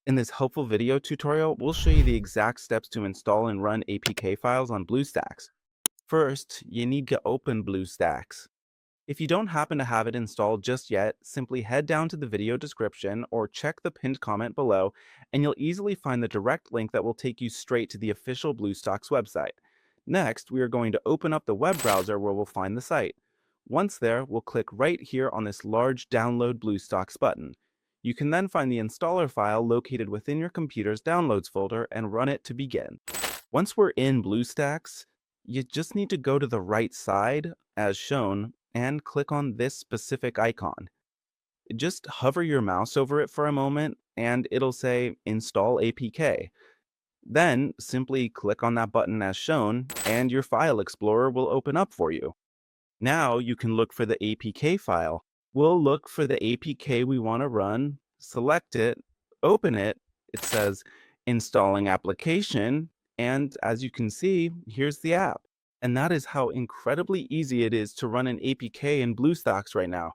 In this helpful video tutorial, we'll show you the exact steps to install and run APK files on BlueStacks. First, you need to open BlueStacks. If you don't happen to have it installed just yet, simply head down to the video description or check the pinned comment below, and you'll easily find the direct link that will take you straight to the official BlueStacks website. Next, we are going to open up the web browser where we'll find the site. Once there, we'll click right here on this large Download BlueStacks button. You can then find the installer file located within your computer's Downloads folder and run it to begin. Once we're in BlueStacks, you just need to go to the right side, as shown, and click on this specific icon. Just hover your mouse over it for a moment, and it'll say Install APK. Then simply click on that button as shown, and your file explorer will open up for you. Now you can look for the APK file. We'll look for the APK we want to run, select it, open it. It says installing application, and as you can see, here's the app. And that is how incredibly easy it is to run an APK in BlueStacks right now.